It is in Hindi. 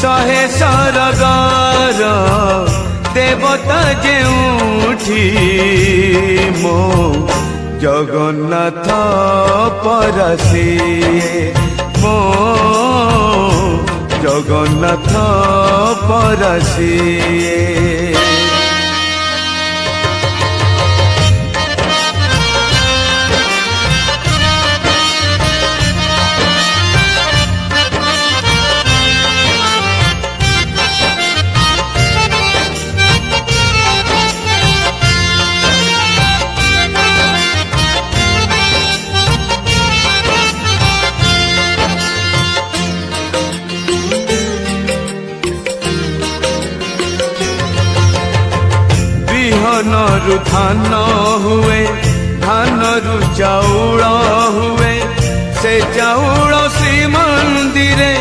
शहे सरगार देवता जेउठी मो जगन्नाथ परसी मो जगन्नाथ परसी धानरु धान हुए धानरु चाउल हुए से चाउल श्री मंदिरे